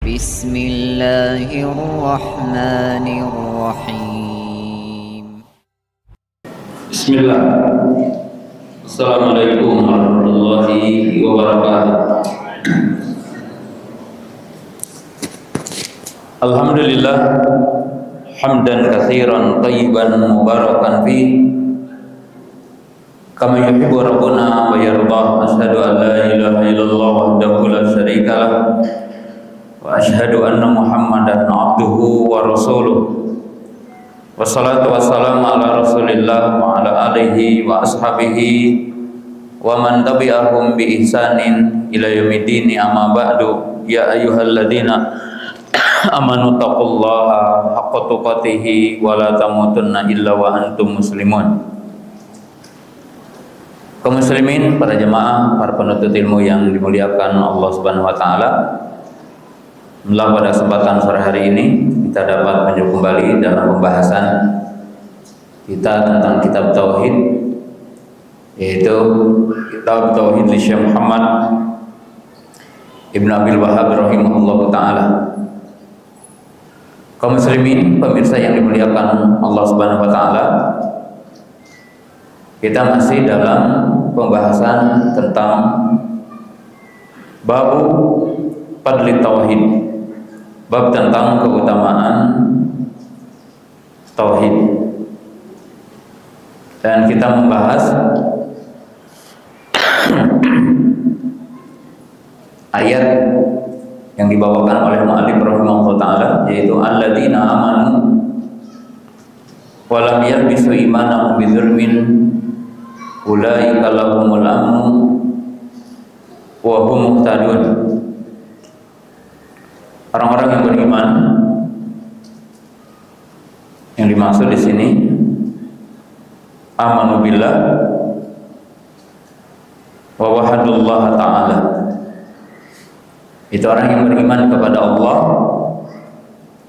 بسم الله الرحمن الرحيم. بسم الله. Assalamualaikum warahmatullahi wabarakatuh. Alhamdulillah hamdan katsiran thayyiban mubarakan fi kama yuhibbu rabbuna wa yarda. Asyhadu an la ilaha illallah wahdahu la syarika lah wa asyhadu anna Muhammadan abduhu wa rasuluh. Wassalatu wassalamu ala rasulillah wa ala alihi wa ashabihi wa man tabi'ahum bi ihsanin ila yaumiddin. Amma ba'du. Ya ayyuhalladzina amanu taqullaha haqqa tuqatih wa la tamutunna illa wa antum muslimun. Kaum muslimin, para jemaah, para penuntut ilmu yang dimuliakan Allah Subhanahu wa taala. Pada kesempatan sore hari ini kita dapat menyambung kembali dalam pembahasan kita tentang kitab tauhid, yaitu kitab tauhid li Syekh Muhammad Ibn Abil Wahhab rahimahullahu taala. Kaum muslimin, pemirsa yang dimuliakan Allah Subhanahu wa taala, kita masih dalam pembahasan tentang bab fadli tauhid, bab tentang keutamaan tauhid, dan kita membahas ayat yang dibawakan oleh mu'allif rahimahullah ta'ala, yaitu alladzina amanu wa lam yalbisu imanahum bidzulmin ulaika lahumul amnu wa hum muhtadun. Orang-orang yang beriman, yang dimaksud di sini amanu billah wa wahadullah ta'ala. Itu orang yang beriman kepada Allah,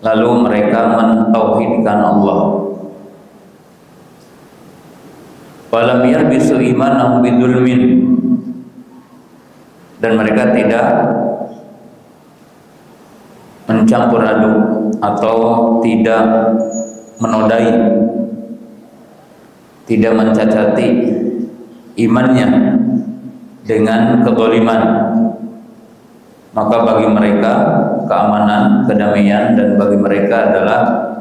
lalu mereka mentauhidkan Allah. Walam yalbisu imanahum bidzulmin, dan mereka tidak mencampur aduk atau tidak menodai, tidak mencacati imannya dengan kezaliman. Maka bagi mereka keamanan, kedamaian, dan bagi mereka adalah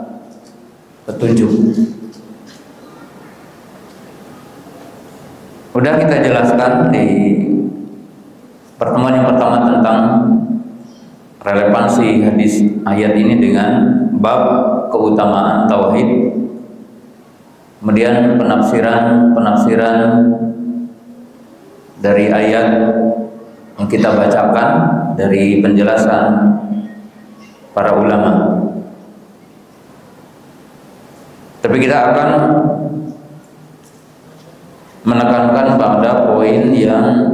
petunjuk. Sudah kita jelaskan di pertemuan yang pertama tentang relevansi hadis ayat ini dengan bab keutamaan tauhid. Kemudian penafsiran dari ayat yang kita bacakan dari penjelasan para ulama. Tapi kita akan menekankan pada poin yang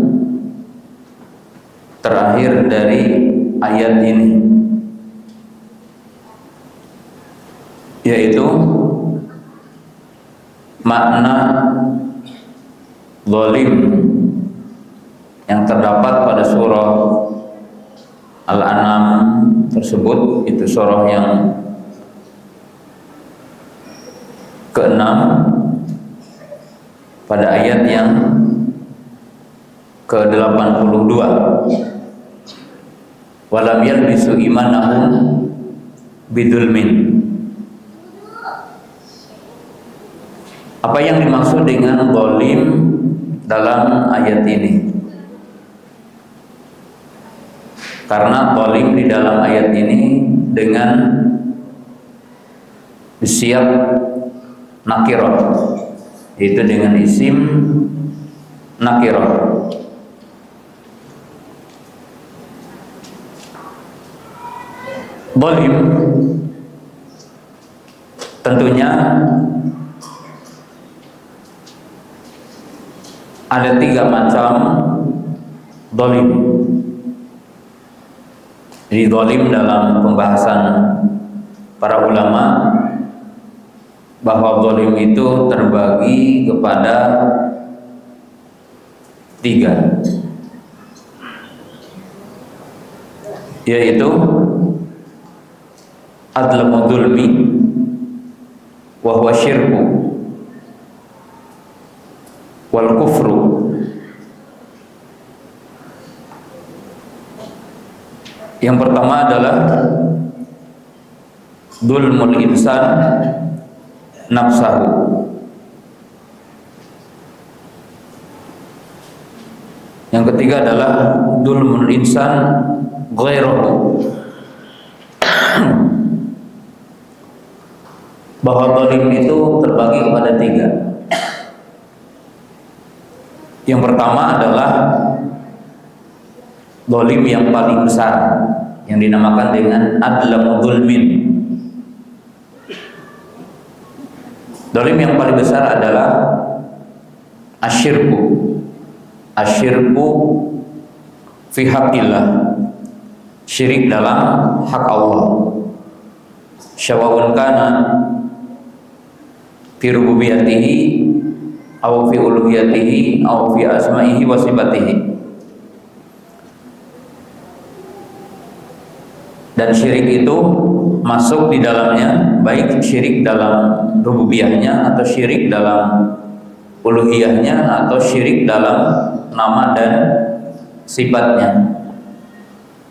terakhir dari ayat ini, yaitu makna zalim yang terdapat pada surah Al-An'am tersebut. Itu surah yang ke-6 pada ayat yang ke-82. Walam yalbisu imanahum bidzulmin. Apa yang dimaksud dengan zalim dalam ayat ini? Karena zalim di dalam ayat ini dengan siap nakirah, yaitu dengan isim nakirah. Zalim tentunya ada 3 macam zalim. Jadi zalim dalam pembahasan para ulama bahwa zalim itu terbagi kepada 3, yaitu adlamu dzulmi wa huwa syirku wal kufru. Yang pertama adalah dzulmul insan nafsahu. Yang ketiga adalah dzulmul insan ghairahu. Bahwa zalim itu terbagi kepada tiga. Yang pertama adalah zalim yang paling besar, yang dinamakan dengan adlamu dzulmin. Zalim yang paling besar adalah asyirku. Asyirku fi haqqillah, syirik dalam hak Allah. Syawa'un kana fi rububiyatihi aw fi uluhiyatihi aw fi asma'ihi wa sifatihi. Dan syirik itu masuk di dalamnya baik syirik dalam rububiyahnya atau syirik dalam uluhiyahnya atau syirik dalam nama dan sifatnya.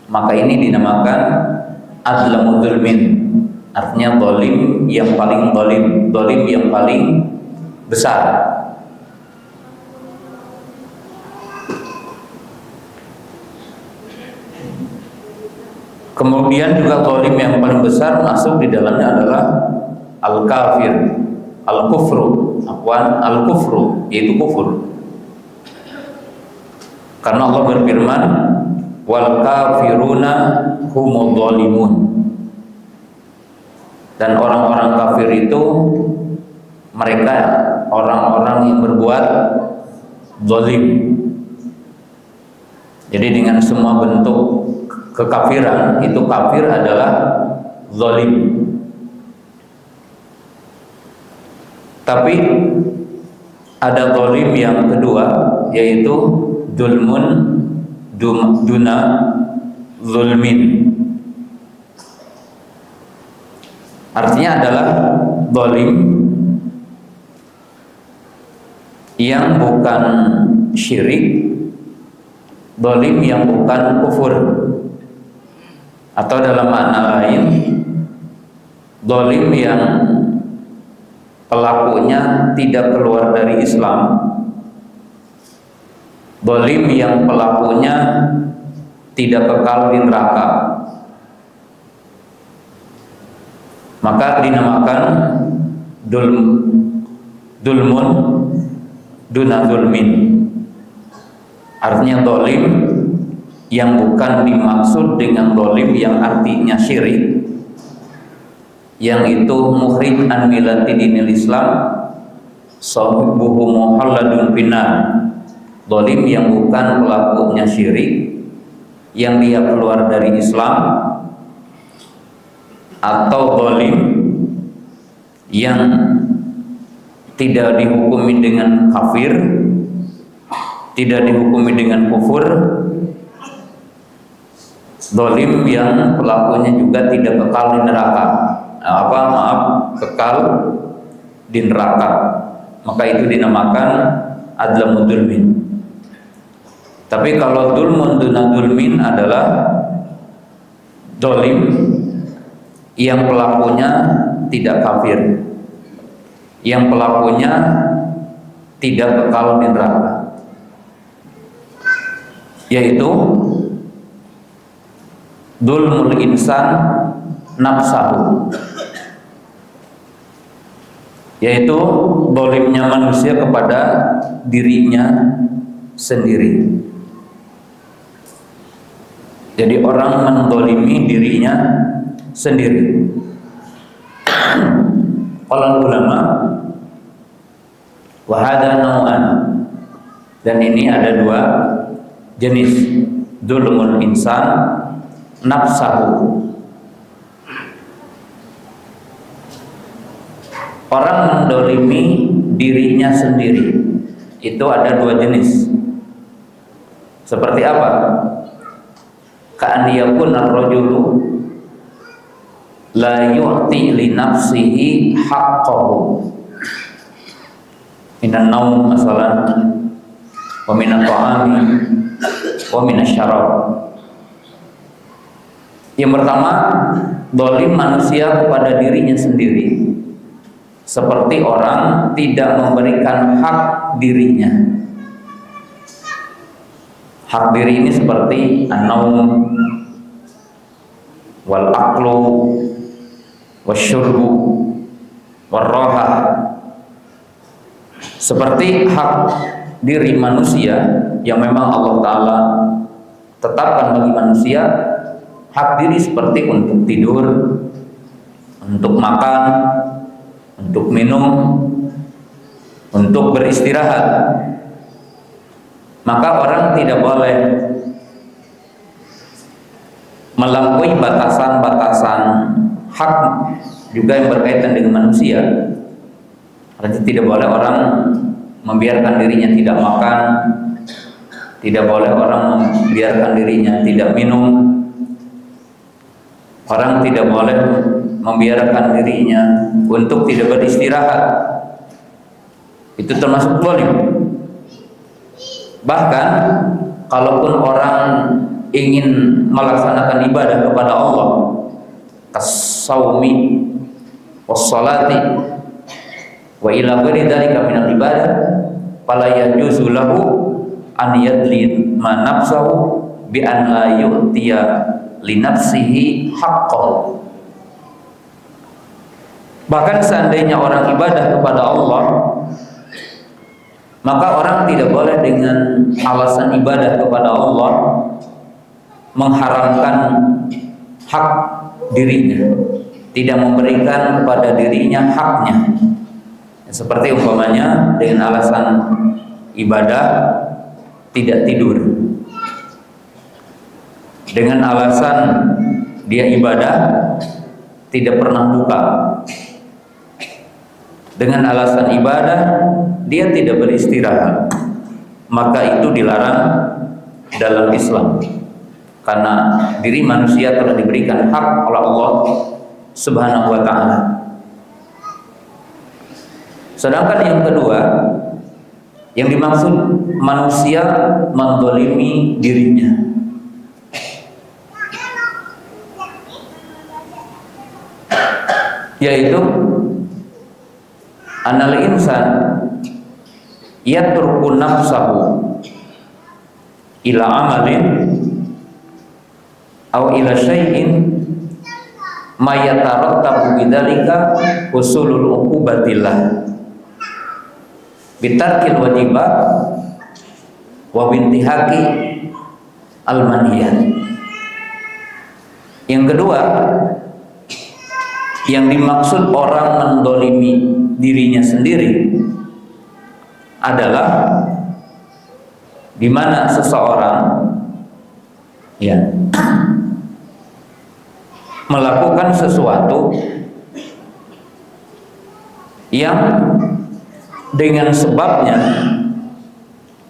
Maka ini dinamakan adlamu dzulmin, artinya zalim yang paling zalim, zalim yang paling besar. Kemudian juga zalim yang paling besar masuk di dalamnya adalah al-kafir, al-kufru, al-kufru, yaitu kufur. Karena Allah berfirman, wal kafiruna humudz zalimun. Dan orang-orang kafir itu mereka orang-orang yang berbuat zalim. Jadi dengan semua bentuk kekafiran itu kafir adalah zalim. Tapi ada zalim yang kedua, yaitu dzulmun duna zulmin. Artinya adalah zalim yang bukan syirik, zalim yang bukan kufur, atau dalam makna lain zalim yang pelakunya tidak keluar dari Islam, zalim yang pelakunya tidak kekal di neraka, maka dinamakan dzulmun duna zulmin. Artinya zalim yang bukan dimaksud dengan zalim yang artinya syirik, yang itu mukhrij an millati dinil Islam, sahibuhu muhalladun finnar. Zalim yang bukan pelakunya syirik, yang dia keluar dari Islam, atau zalim yang tidak dihukumi dengan kafir, tidak dihukumi dengan kufur, zalim yang pelakunya juga tidak kekal di neraka. Kekal di neraka. Maka itu dinamakan adlamu dzulmin. Tapi kalau dzulmun duna dzulmin adalah zalim yang pelakunya tidak kafir, yang pelakunya tidak kekal di neraka, yaitu dzulmul insan nafsahu, yaitu zalimnya manusia kepada dirinya sendiri. Jadi orang menzalimi dirinya sendiri. Qala ulama wa hadza nau'an, dan ini ada dua jenis dzulmul insan nafsahu. Orang mendolimi dirinya sendiri itu ada dua jenis. Seperti apa? Ka'an yakuna ar-rajulu la yu'ti li nafsihi haqqahu minan naum masalan wa minat ta'ami wa minas syarab. Yang pertama, zalim manusia kepada dirinya sendiri, seperti orang tidak memberikan hak dirinya. Hak diri ini seperti an-naum wal aqlu wasyurbu warraha. Seperti hak diri manusia yang memang Allah Ta'ala tetapkan bagi manusia, hak diri seperti untuk tidur, untuk makan, untuk minum, untuk beristirahat. Maka orang tidak boleh melampaui batasan-batasan hak juga yang berkaitan dengan manusia. Artinya tidak boleh orang membiarkan dirinya tidak makan, tidak boleh orang membiarkan dirinya tidak minum, orang tidak boleh membiarkan dirinya untuk tidak beristirahat. Itu termasuk zalim. Bahkan kalaupun orang ingin melaksanakan ibadah kepada Allah, kas-saumi was-salati wa ila ghairi dzalika minal ibadah, fala yajuzu lahu an yadli ma nafsahu bi an la yu'tiya li nafsihi haqqahu. Bahkan seandainya orang ibadah kepada Allah, maka orang tidak boleh dengan alasan ibadah kepada Allah mengharamkan hak dirinya, tidak memberikan kepada dirinya haknya. Seperti umpamanya dengan alasan ibadah tidak tidur, dengan alasan dia ibadah tidak pernah lupa, dengan alasan ibadah dia tidak beristirahat, maka itu dilarang dalam Islam, karena diri manusia telah diberikan hak oleh Allah Subhanahu wa ta'ala. Sedangkan yang kedua, yang dimaksud manusia menzalimi dirinya, yaitu anal insan yatruku nafsahu ila amalin aw ila syai'in ma yatarattabu bidzalika husulul uqubatillah bitarkil wajibat wa bintihaki al-manhiyat. Yang kedua, yang dimaksud orang mendolimi dirinya sendiri adalah di mana seseorang melakukan sesuatu yang dengan sebabnya,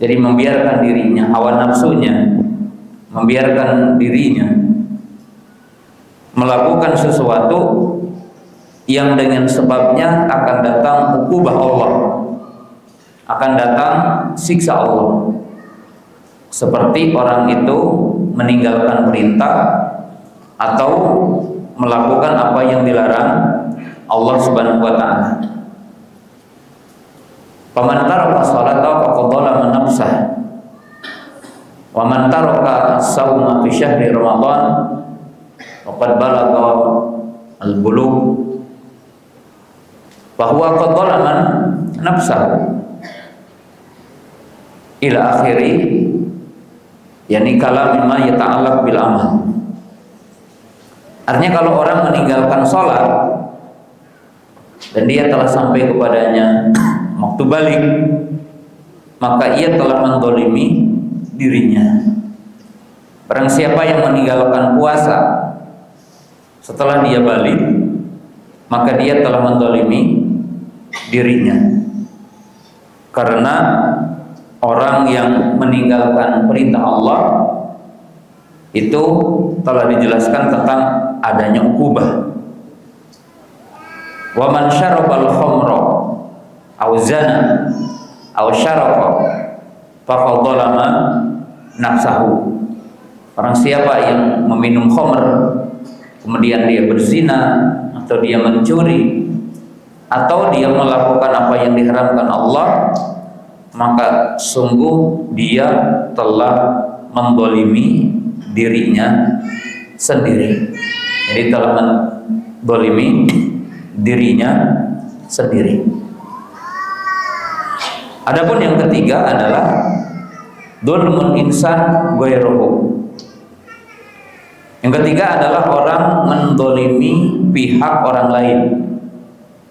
jadi membiarkan dirinya, hawa nafsunya membiarkan dirinya melakukan sesuatu yang dengan sebabnya akan datang ukubah Allah, akan datang siksa Allah. Seperti orang itu meninggalkan perintah atau melakukan apa yang dilarang Allah Subhanahu wa ta'ala. Faman taraka sholata faqad dzalama nafsah wa man taraka shauma fi syahri Ramadan faqad balagha al-bulugh fa huwa qad dzalama nafsahu ila akhiri, yani kalam mimma yata'allaq bil amal. Artinya kalau orang meninggalkan sholat dan dia telah sampai kepadanya waktu balik, maka ia telah menzalimi dirinya. Barang siapa yang meninggalkan puasa setelah dia balik, maka dia telah menzalimi dirinya. Karena orang yang meninggalkan perintah Allah itu telah dijelaskan tentang adanya ukubah, Wa man syarabal khamra aw zana aw syaraqa faqad dzalama nafsahu. Orang siapa yang meminum khamr kemudian dia berzina atau dia mencuri atau dia melakukan apa yang diharamkan Allah, maka sungguh dia telah mendolimi dirinya sendiri. Jadi telah mendolimi dirinya sendiri. Adapun yang ketiga adalah dzulmun insan ghairuhu. Yang ketiga adalah orang mendolimi pihak orang lain.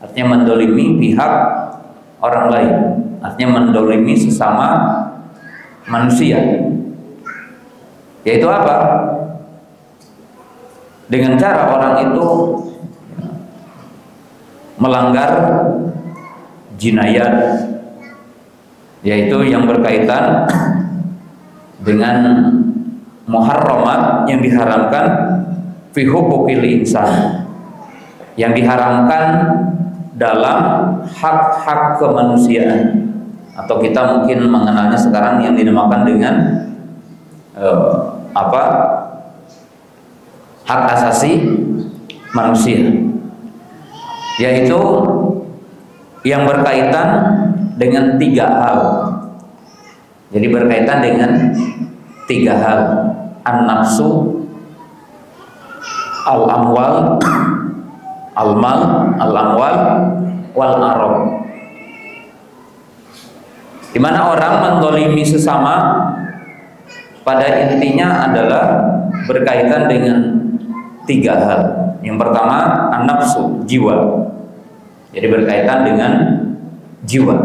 Artinya mendolimi pihak orang lain. Artinya mendolimi sesama manusia. Yaitu apa? Dengan cara orang itu melanggar jinayat, yaitu yang berkaitan dengan muharramat yang diharamkan fi huquqil insan, yang diharamkan dalam hak-hak kemanusiaan, atau kita mungkin mengenalnya sekarang yang dinamakan dengan hak asasi manusia, yaitu yang berkaitan dengan 3 hal. Jadi berkaitan dengan 3 hal: an-nafsu, al-amwal, al-mal, al-amwal, wal-arab. Di mana orang mendolimi sesama pada intinya adalah berkaitan dengan 3 hal. Yang pertama an-nafsu, jiwa. Jadi berkaitan dengan jiwa.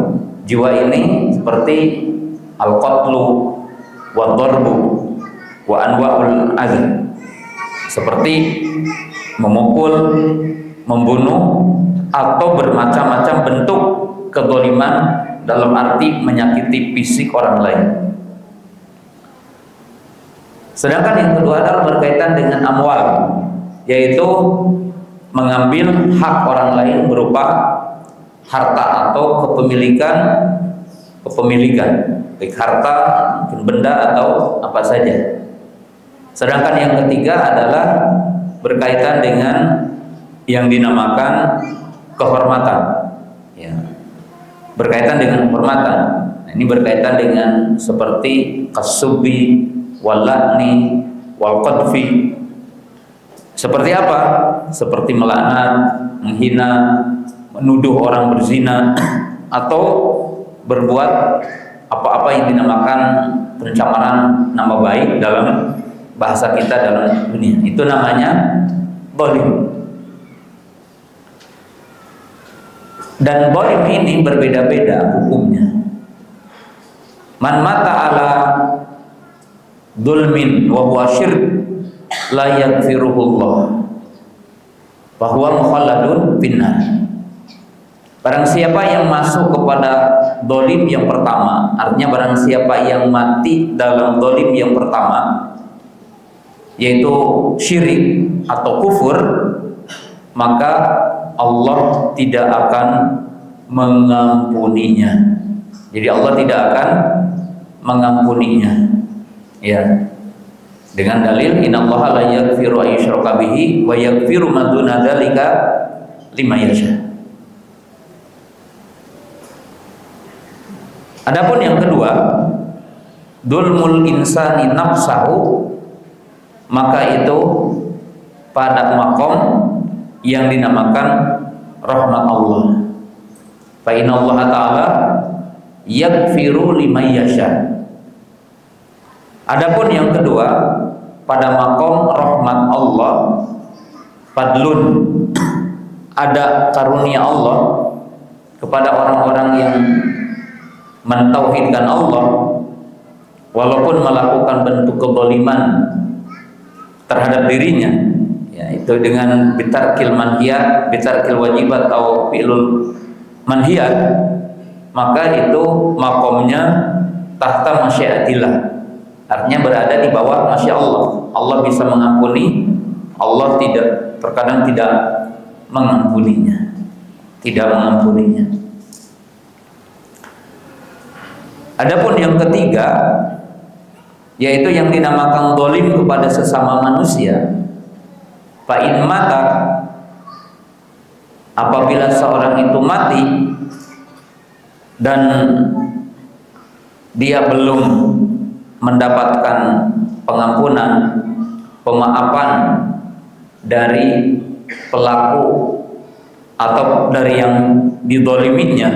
Jiwa ini seperti al-qatlu wa darbu wa anwa'ul adz, seperti memukul, membunuh, atau bermacam-macam bentuk kezaliman dalam arti menyakiti fisik orang lain. Sedangkan yang kedua adalah berkaitan dengan amwal, yaitu mengambil hak orang lain berupa harta atau kepemilikan, baik harta, mungkin benda atau apa saja. Sedangkan yang ketiga adalah berkaitan dengan yang dinamakan kehormatan, ya. Berkaitan dengan kehormatan. Nah, ini berkaitan dengan seperti kasubi, walakni, wal qadfi. Seperti apa? Seperti melaknat, menghina, menuduh orang berzina, atau berbuat apa-apa yang dinamakan pencemaran nama baik dalam bahasa kita dalam dunia. Itu namanya zalim. Dan zalim ini berbeda-beda hukumnya. Man mata ala dzulmin wa huwa syirk la yaghfiruhullah bahwa mukhalladun finnar. Barang siapa yang masuk kepada zalim yang pertama, artinya barang siapa yang mati dalam zalim yang pertama, yaitu syirik atau kufur, maka Allah tidak akan mengampuninya. Jadi Allah tidak akan mengampuninya, ya. Dengan dalil innallaha la yaghfiru an yushraka bihi wa yaghfiru ma duna dzalika liman yasha. Adapun yang kedua, dzulmul insani nafsahu, maka itu pada makom yang dinamakan rahmat Allah. Fa innallaha ta'ala yaghfiru liman yasha. Adapun yang kedua, pada makom rahmat Allah, fadlun, ada karunia Allah kepada orang-orang yang mentauhidkan Allah walaupun melakukan bentuk kezaliman terhadap dirinya, yaitu dengan bitarkil manhiyat, bitarkil wajibat atau fi'lul manhiyat, maka itu makomnya tahta masyiatillah. Artinya berada di bawah masya Allah. Allah bisa mengampuni, Allah terkadang tidak mengampuninya. tidak mengampuninya. Adapun yang ketiga, yaitu yang dinamakan zalim kepada sesama manusia. Fa in mata, apabila seorang itu mati dan dia belum mendapatkan pengampunan, pemaafan dari pelaku atau dari yang dizaliminya,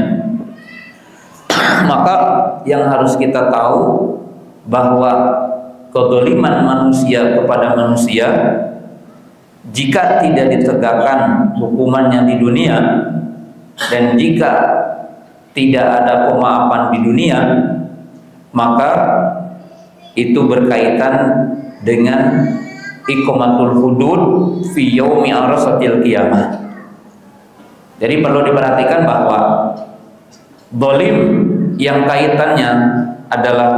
maka yang harus kita tahu bahwa kezaliman manusia kepada manusia, jika tidak ditegakkan hukumannya di dunia dan jika tidak ada pemaafan di dunia, maka itu berkaitan dengan iqamatul hudud fi yaumi arasatil qiyamah. Jadi perlu diperhatikan bahwa zalim yang kaitannya adalah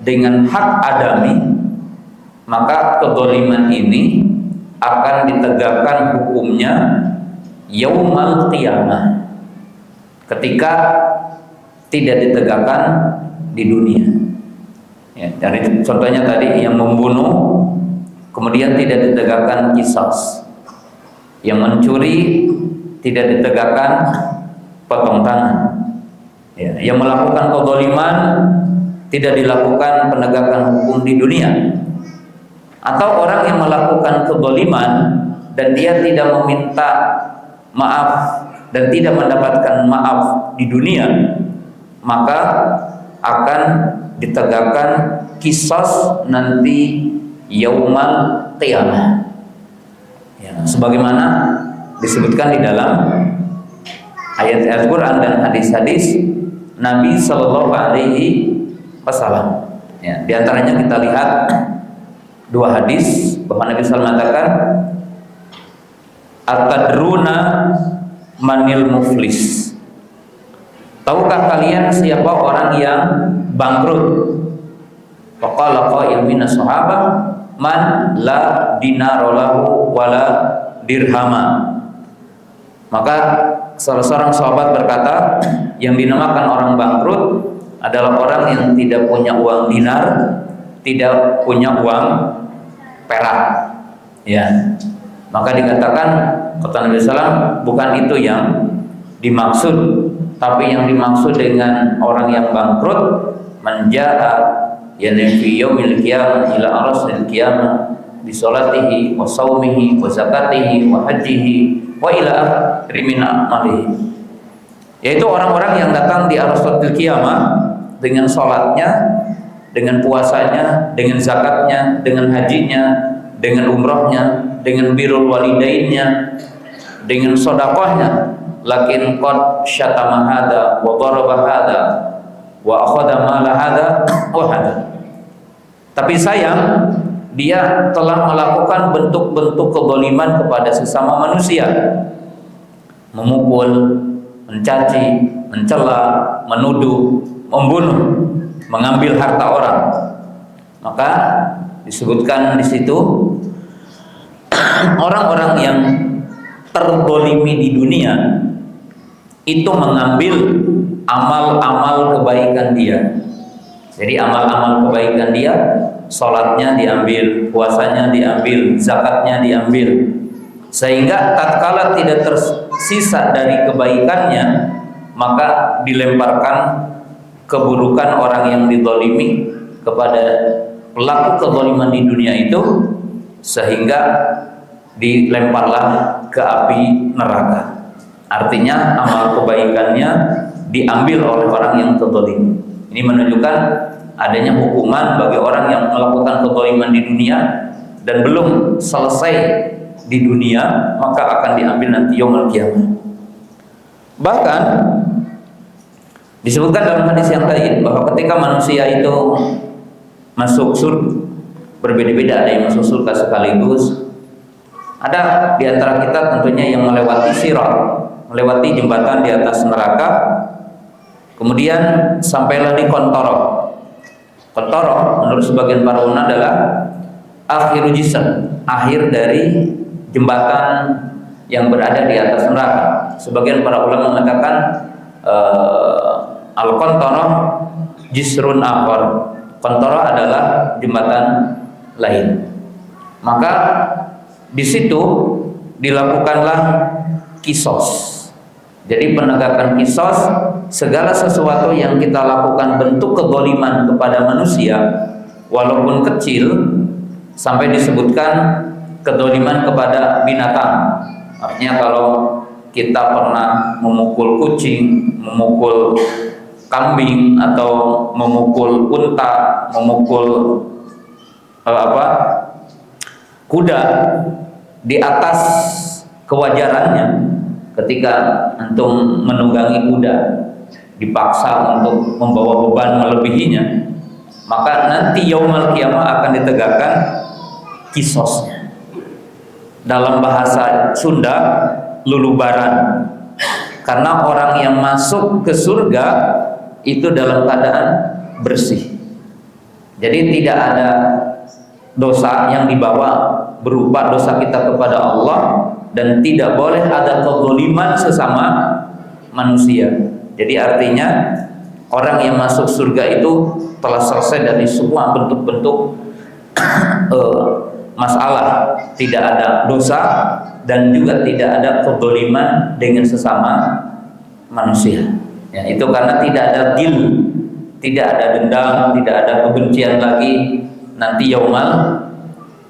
dengan hak adami, maka kezaliman ini akan ditegakkan hukumnya yaumal qiyamah, ketika tidak ditegakkan di dunia. Ya, dari contohnya tadi yang membunuh kemudian tidak ditegakkan qisas, yang mencuri tidak ditegakkan potong tangan, ya, yang melakukan kezaliman tidak dilakukan penegakan hukum di dunia. Atau orang yang melakukan kezaliman dan dia tidak meminta maaf dan tidak mendapatkan maaf di dunia, maka akan ditegakkan qisas nanti yaumal qiyamah, ya, sebagaimana disebutkan di dalam ayat-ayat Quran dan hadis-hadis Nabi Sallallahu Alaihi Wasallam. Ya, di antaranya kita lihat dua hadis bahwa Nabi SAW mengatakan, atadruna manil muflis, tahukah kalian siapa orang yang bangkrut? Faqala qail minas sahabah, man la dinara lahu wala dirhama. Maka salah seorang sahabat berkata, yang dinamakan orang bangkrut adalah orang yang tidak punya uang dinar, tidak punya uang perak, ya. Maka dikatakan, kata Nabi SAW, bukan itu yang dimaksud, tapi yang dimaksud dengan orang yang bangkrut, menja'a yani fi yaumil qiyamah ila arasil qiyamah bi salatihi wa saumihi wa zakatihi wa hajihi wa ila akhiri min amalihi, yaitu orang-orang yang datang di arasil qiyamah dengan salatnya, dengan puasanya, dengan zakatnya, dengan hajinya, dengan umrohnya, dengan birrul walidainnya, dengan sedekahnya, lakin qad syatama hada wa daraba hada wa akhadha mala hada wa hada. Tapi sayang, dia telah melakukan bentuk-bentuk kezaliman kepada sesama manusia, memukul, mencaci, mencela, menuduh, membunuh, mengambil harta orang. Maka disebutkan di situ orang-orang yang terzalimi di dunia itu mengambil amal-amal kebaikan dia. Jadi amal-amal kebaikan dia, sholatnya diambil, puasanya diambil, zakatnya diambil, sehingga tatkala tidak tersisa dari kebaikannya, maka dilemparkan keburukan orang yang dizalimi kepada pelaku kezaliman di dunia itu, sehingga dilemparlah ke api neraka. Artinya amal kebaikannya diambil oleh orang yang terzalimi. Ini menunjukkan adanya hukuman bagi orang yang melakukan kezaliman di dunia dan belum selesai di dunia, maka akan diambil nanti yaumul qiyamah. Bahkan disebutkan dalam hadis yang lain bahwa ketika manusia itu masuk surga, berbeda-beda, ada yang masuk surga sekaligus, ada di antara kita tentunya yang melewati sirat, melewati jembatan di atas neraka, kemudian sampailah di Qontoroh. Qontoroh menurut sebagian para ulama adalah akhir jisr, akhir dari jembatan yang berada di atas neraka. sebagian para ulama mengatakan al-qantarah jisrun akhar. Qantarah adalah jembatan lain. Maka di situ dilakukanlah kisos. Jadi penegakan kisos, segala sesuatu yang kita lakukan bentuk kezaliman kepada manusia walaupun kecil, sampai disebutkan kezaliman kepada binatang. Artinya kalau kita pernah memukul kucing, memukul kambing, atau memukul unta, memukul kuda di atas kewajarannya, ketika antum menunggangi kuda dipaksa untuk membawa beban melebihinya, maka nanti yaumul kiamah akan ditegakkan kisosnya. Dalam bahasa Sunda, lulubaran. Karena orang yang masuk ke surga itu dalam keadaan bersih. Jadi tidak ada dosa yang dibawa berupa dosa kita kepada Allah, dan tidak boleh ada kezaliman sesama manusia. Jadi artinya orang yang masuk surga itu telah selesai dari semua bentuk-bentuk masalah, tidak ada dosa dan juga tidak ada kezaliman dengan sesama manusia. Ya, itu karena tidak ada gil, tidak ada dendam, tidak ada kebencian lagi nanti yaumul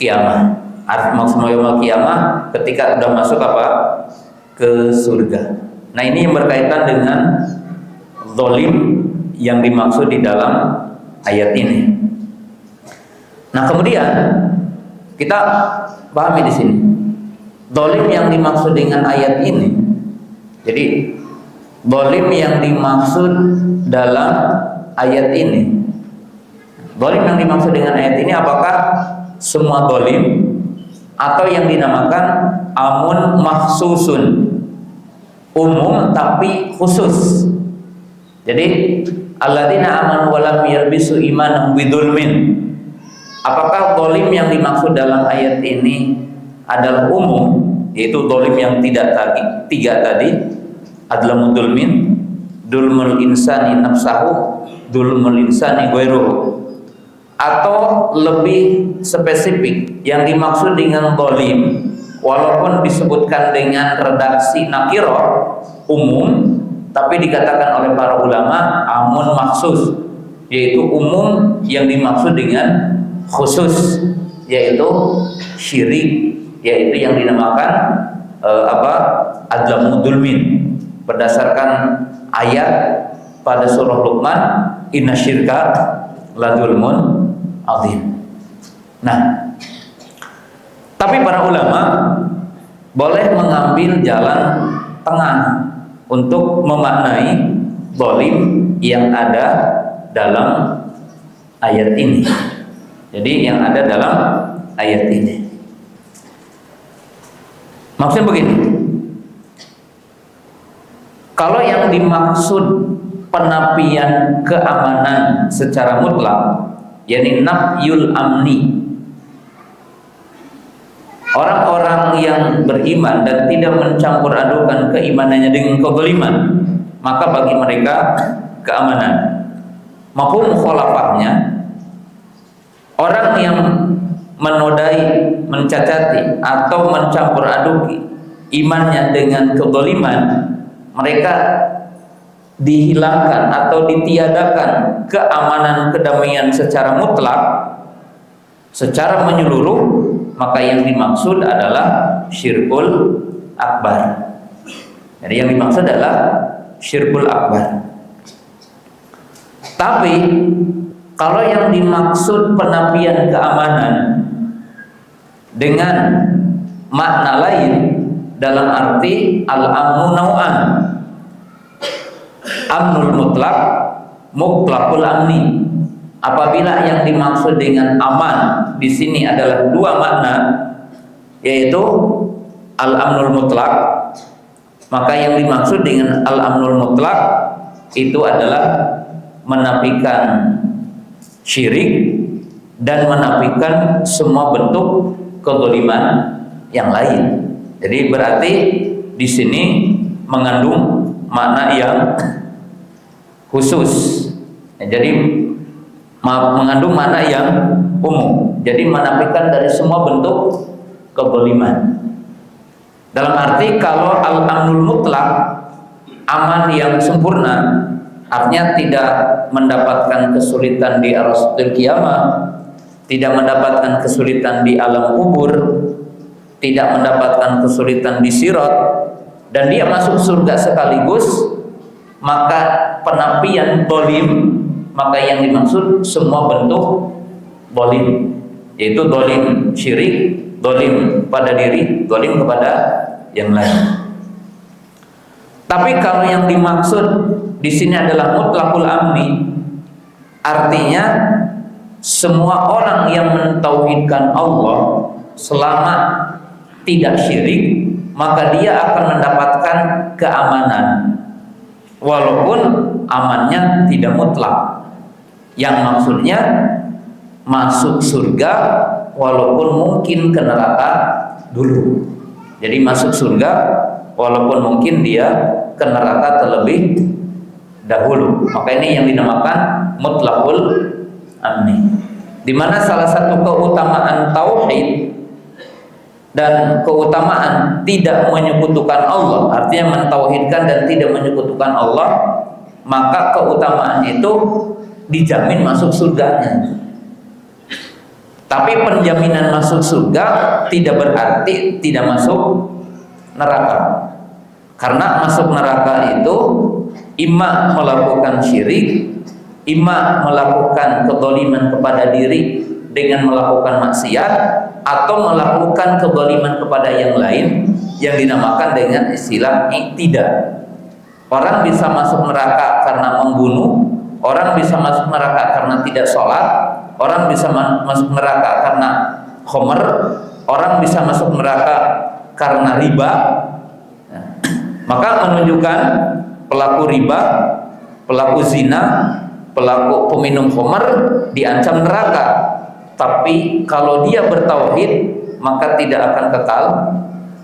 kiamah. Maksud yaumul kiamah ketika sudah masuk ke surga. Nah, ini yang berkaitan dengan zalim yang dimaksud di dalam ayat ini. Nah, kemudian kita pahami di sini zalim yang dimaksud dengan ayat ini. Jadi zalim yang dimaksud dalam ayat ini, zalim yang dimaksud dengan ayat ini apakah semua zalim atau yang dinamakan amun mahsusun, umum tapi khusus? Jadi alladzina amanu wa lam yalbisu imanahum bidzulmin, apakah zalim yang dimaksud dalam ayat ini adalah umum, yaitu zalim yang tidak tiga tadi, adlamul dzulmin, dzulmul insani nafsahu, dzulmul insani ghairuhu, atau lebih spesifik yang dimaksud dengan zalim walaupun disebutkan dengan redaksi nakirah umum, tapi dikatakan oleh para ulama amun maksus, yaitu umum yang dimaksud dengan khusus, yaitu syirik, yaitu yang dinamakan adlamul dzulmin berdasarkan ayat pada surah Luqman, innasyirka la dzulmun azim. Nah, tapi para ulama boleh mengambil jalan tengah untuk memaknai zalim yang ada dalam ayat ini. Jadi yang ada dalam ayat ini, maksudnya begini, kalau yang dimaksud penafian keamanan secara mutlak, yakni nafyul amni, orang-orang yang beriman dan tidak mencampur adukan keimanannya dengan kezaliman, maka bagi mereka keamanan. Mafhum mukhalafahnya, orang yang menodai, mencacati atau mencampur aduki imannya dengan kezaliman, mereka dihilangkan atau ditiadakan keamanan kedamaian secara mutlak, secara menyeluruh, maka yang dimaksud adalah syirkul akbar. Jadi yang dimaksud adalah syirkul akbar. Tapi kalau yang dimaksud penafian keamanan dengan makna lain dalam arti al-amnu nau'an, amnul mutlak, mutlakul amni. Apabila yang dimaksud dengan aman di sini adalah dua makna, yaitu al-amnul mutlak, maka yang dimaksud dengan al-amnul mutlak itu adalah menafikan syirik dan menafikan semua bentuk kezaliman yang lain. Jadi berarti di sini mengandung makna yang khusus. Jadi mengandung makna yang umum. Jadi menafikan dari semua bentuk kezaliman. Dalam arti kalau al-amnul mutlak, aman yang sempurna, artinya tidak mendapatkan kesulitan di arasatil kiamah, tidak mendapatkan kesulitan di alam kubur, tidak mendapatkan kesulitan di sirat, dan dia masuk surga sekaligus, maka penafian dolim, maka yang dimaksud semua bentuk dolim, yaitu dolim syirik, dolim pada diri, dolim kepada yang lain. Tapi kalau yang dimaksud di sini adalah mutlaqul amni, artinya semua orang yang mentauhidkan Allah selama tidak syirik, maka dia akan mendapatkan keamanan, walaupun amannya tidak mutlak. Yang maksudnya masuk surga walaupun mungkin ke neraka dulu. Jadi masuk surga walaupun mungkin dia ke neraka terlebih dahulu. Maka ini yang dinamakan mutlaqul amni. Di mana salah satu keutamaan tauhid dan keutamaan tidak menyekutukan Allah, artinya mentauhidkan dan tidak menyekutukan Allah, maka keutamaan itu dijamin masuk surganya. Tapi penjaminan masuk surga tidak berarti tidak masuk neraka. Karena masuk neraka itu imma melakukan syirik, imma melakukan kezaliman kepada diri dengan melakukan maksiat, atau melakukan kezaliman kepada yang lain yang dinamakan dengan istilah i'tidah. Orang bisa masuk neraka karena membunuh, orang bisa masuk neraka karena tidak sholat, orang bisa masuk neraka karena khomer, orang bisa masuk neraka karena riba. Maka menunjukkan pelaku riba, pelaku zina, pelaku peminum khomer diancam neraka. Tapi kalau dia bertauhid, maka tidak akan kekal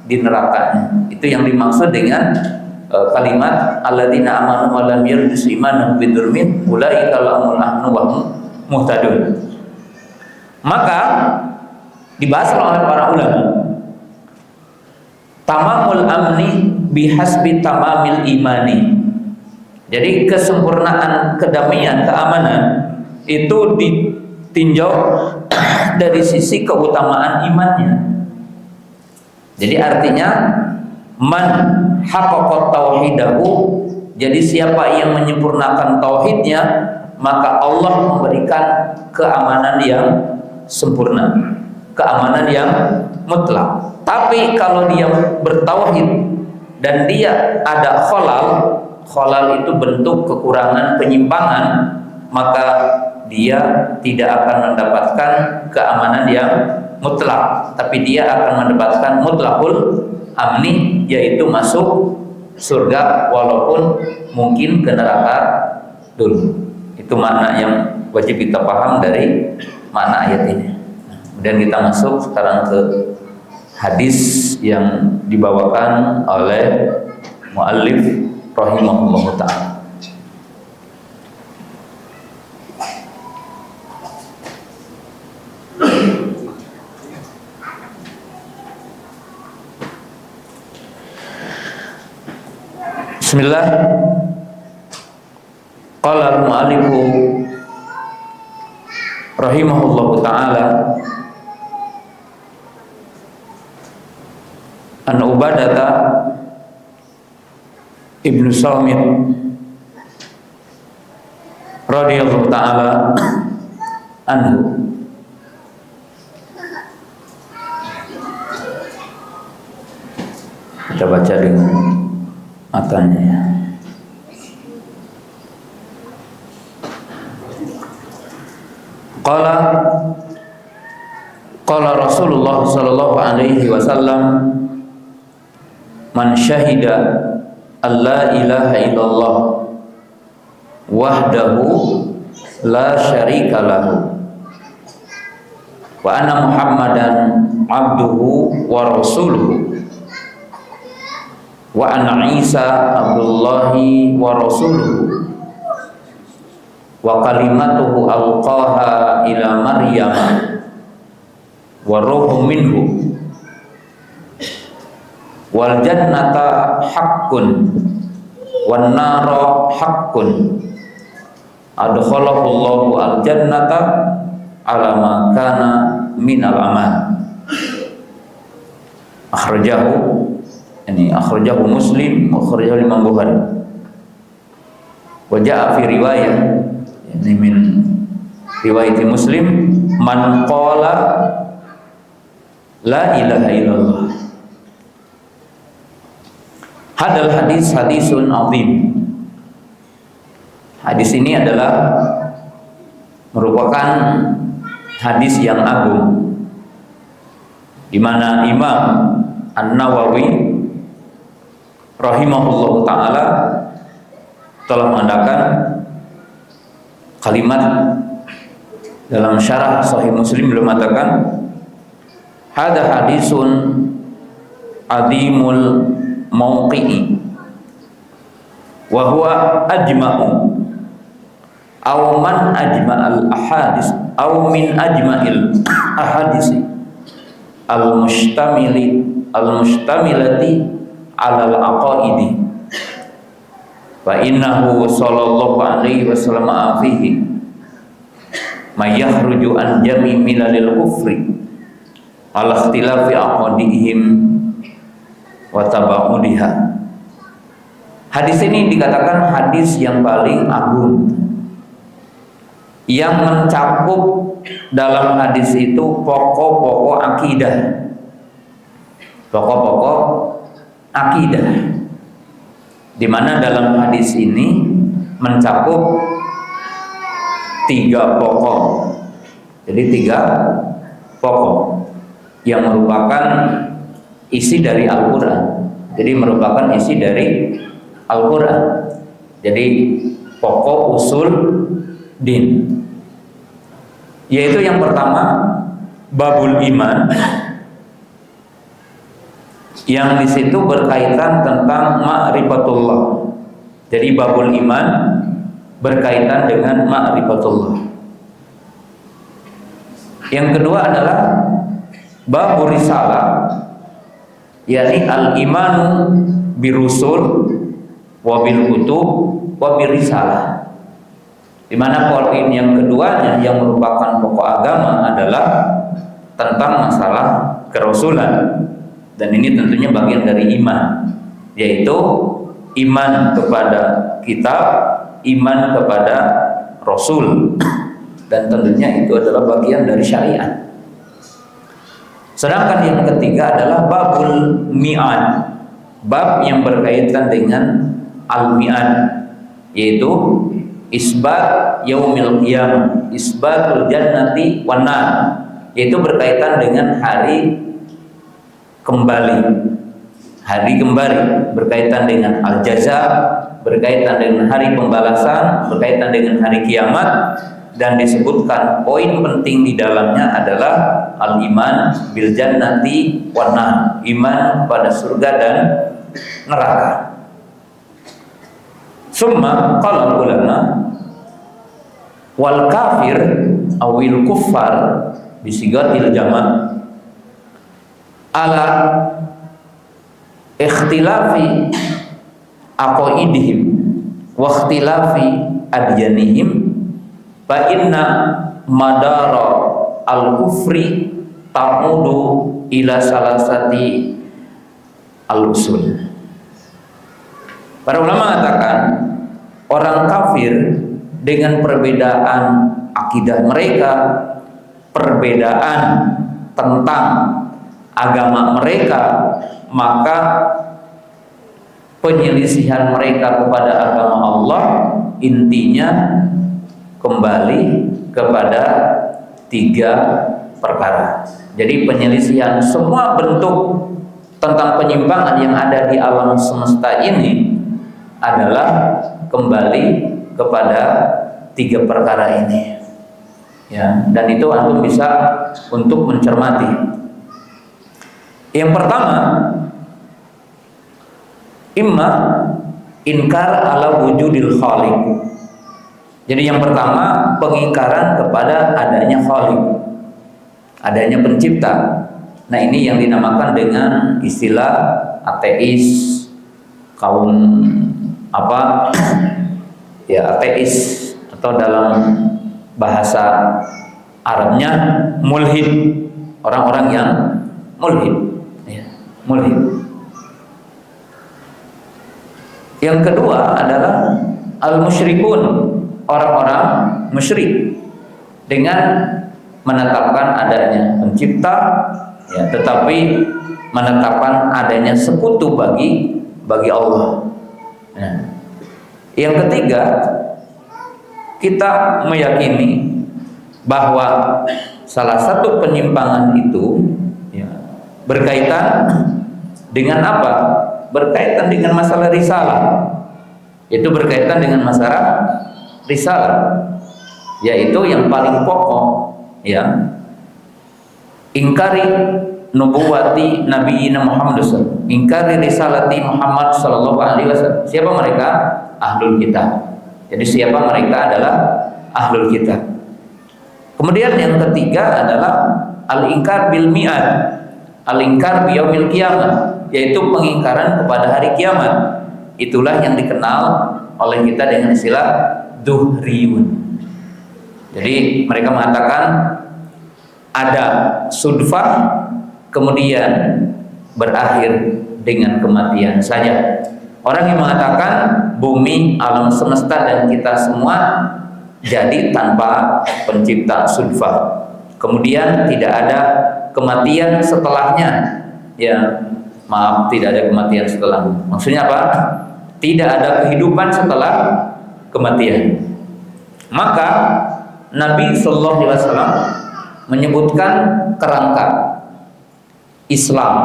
di nerakanya. Itu yang dimaksud dengan kalimat alladzina amanu wa lam yalbisu imanahum bidzulmin ulaika lahumul amnu wa hum muhtadun. Maka dibahas oleh para ulama, tamamul amni bihasbi tamamil imani. Jadi kesempurnaan kedamaian, keamanan itu ditinjau dari sisi keutamaan imannya. Jadi artinya man haqqaqa tauhidahu, jadi siapa yang menyempurnakan tauhidnya, maka Allah memberikan keamanan yang sempurna, keamanan yang mutlak. Tapi kalau dia bertauhid dan dia ada khalal itu bentuk kekurangan, penyimpangan, maka dia tidak akan mendapatkan keamanan yang mutlak, tapi dia akan mendapatkan mutlaqul amni, yaitu masuk surga walaupun mungkin ke neraka dulu. Itu makna yang wajib kita paham dari makna ayat ini. Kemudian kita masuk sekarang ke hadis yang dibawakan oleh muallif rahimahullah ta'ala. Bismillah. Qala al-mu'allifu rahimahullahu ta'ala an Ubadata ibnu Samit radhiyallahu ta'ala anhu. Kita baca dengan matanya. Qala Rasulullah sallallahu alaihi wasallam, man syahida alla ilaha illallah wahdahu la syarika lahu wa anna muhammadan abduhu wa rasuluhu wa anna Isa Abdullahi wa rasuluhu wa kalimatuhu alqaha ila Maryam wa ruhum minhu wal jannata haqqun wan nara haqqun adkhalahu Allahu al jannata ala ma kana minal amal. Akhrajahu Muslim, akhrajahu Imam Bukhari. Wa jaa fi riwayah, ini min riwayat Muslim, man qala la ilaha illallah. Hadal hadis hadisun azim. Hadis ini adalah merupakan hadis yang agung, di mana Imam An-Nawawi rahimahullah ta'ala telah mengadakan kalimat dalam syarah Sahih Muslim, beliau mengatakan hada hadisun adimul mauqi'i wa huwa ajma'u aw man ajma'al ahadis aw min ajma'il ahadisi al-mustamilati alal aqaidi wa innahu sallallahu alaihi wasallam fihi may yakhruju an jami milalil kufri ala ikhtilafi aqaidihim wa tabaudiha. Hadis ini dikatakan hadis yang paling agung, yang mencakup dalam hadis itu pokok-pokok akidah, pokok-pokok akidah, di mana dalam hadis ini mencakup 3 pokok. Jadi 3 pokok yang merupakan isi dari Al-Quran. Jadi merupakan isi dari Al-Quran. Jadi pokok usul din, yaitu yang pertama babul iman, yang di situ berkaitan tentang ma'rifatullah. Jadi babul iman berkaitan dengan ma'rifatullah. Yang kedua adalah babur risalah, yakni al-imanu birusul wa bil kutub wa bir risalah. Di mana poin yang keduanya yang merupakan pokok agama adalah tentang masalah kerasulan. Dan ini tentunya bagian dari iman, yaitu iman kepada kitab, iman kepada Rasul, dan tentunya itu adalah bagian dari syariat. Sedangkan yang ketiga adalah babul mi'ad, bab yang berkaitan dengan al-mi'ad, yaitu isbat yaumil qiyamah, isbatul jannati wan nar, yaitu berkaitan dengan hari kembali, berkaitan dengan al-jaza, berkaitan dengan hari pembalasan, berkaitan dengan hari kiamat. Dan disebutkan poin penting di dalamnya adalah al-iman bil jannati wan nar, iman pada surga dan neraka. Summa qala ulama wal kafir awil kuffar bisigatil jama' ala ikhtilafi aqaidihim wa ikhtilafi adyanihim fa inna madara al-kufri ta'udu ila salasati al-usul. Para ulama mengatakan orang kafir dengan perbedaan akidah mereka, perbedaan tentang agama mereka, maka penyelisihan mereka kepada agama Allah intinya kembali kepada 3 perkara. Jadi penyelisihan semua bentuk tentang penyimpangan yang ada di alam semesta ini adalah kembali kepada 3 perkara ini. Ya, dan itu antum bisa untuk mencermati. Yang pertama, Imma inkar ala wujudil khaliq. Jadi yang pertama pengingkaran kepada adanya khaliq, adanya pencipta. Nah ini yang dinamakan dengan istilah ateis, kaum apa ya, ateis, atau dalam bahasa Arabnya mulhid, orang-orang yang mulhid ya, mulhid. Yang kedua adalah al-musyrikun, orang-orang musyrik dengan menetapkan adanya pencipta ya, tetapi menetapkan adanya sekutu bagi Allah. Nah, yang ketiga, kita meyakini bahwa salah satu penyimpangan itu ya, berkaitan dengan apa? Berkaitan dengan masalah risalah. Itu berkaitan dengan masalah risalah, yaitu yang paling pokok ya, ingkari nubuwati nabiyina Muhammad SAW, ingkari risalati Muhammad sallallahu alaihi wasallam. Siapa mereka? Ahlul kitab. Jadi siapa mereka adalah ahlul kitab. Kemudian yang ketiga adalah al-ingkar bil mi'ad, al-ingkar biyaumil qiyamah, yaitu pengingkaran kepada hari kiamat. Itulah yang dikenal oleh kita dengan istilah duhriyun. Jadi mereka mengatakan ada sudfah kemudian berakhir dengan kematian saja. Orang yang mengatakan bumi, alam semesta dan kita semua jadi tanpa pencipta sudfah, kemudian tidak ada kematian setelahnya ya, maaf, tidak ada kematian setelah. Maksudnya apa? Tidak ada kehidupan setelah kematian. Maka Nabi Sallallahu Alaihi Wasallam menyebutkan kerangka Islam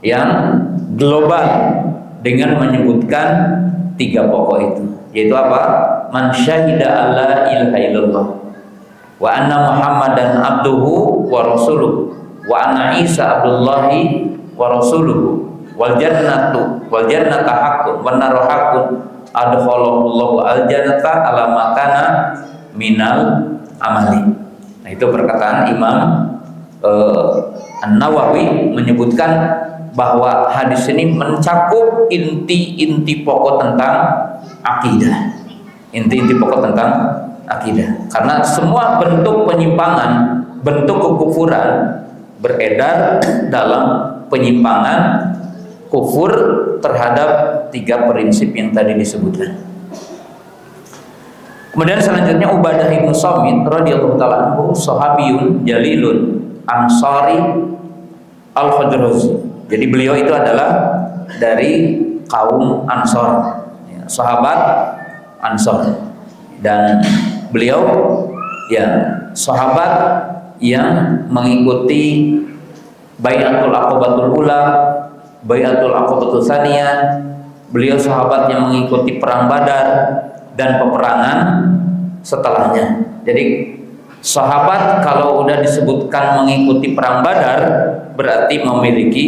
yang global dengan menyebutkan tiga pokok itu, yaitu apa? Man syahida alla ilaha illallah wa anna Muhammadan abduhu wa rasuluhu wa anna Isa abdullahi wa rasuluhu wal jannatu haqqun wan naru haqqun adkhalallahu al jannata ala makana minal amali. Nah, itu perkataan Imam An-Nawawi menyebutkan bahwa hadis ini mencakup inti-inti pokok tentang akidah. Inti-inti pokok tentang akidah. Karena semua bentuk penyimpangan, bentuk kekufuran beredar dalam penyimpangan kufur terhadap tiga prinsip yang tadi disebutkan. Kemudian selanjutnya Ubadah bin Samit radhiyallahu taala anhu, sahabiyun jalilun ansari al-Khadrazi. Jadi beliau itu adalah dari kaum Ansor, ya, sahabat Ansor, dan beliau ya sahabat yang mengikuti Bai'atul Aqabatul Ula, Bai'atul Aqabatul Tsaniyah. Beliau sahabat yang mengikuti perang Badar dan peperangan setelahnya. Jadi sahabat kalau udah disebutkan mengikuti perang Badar berarti memiliki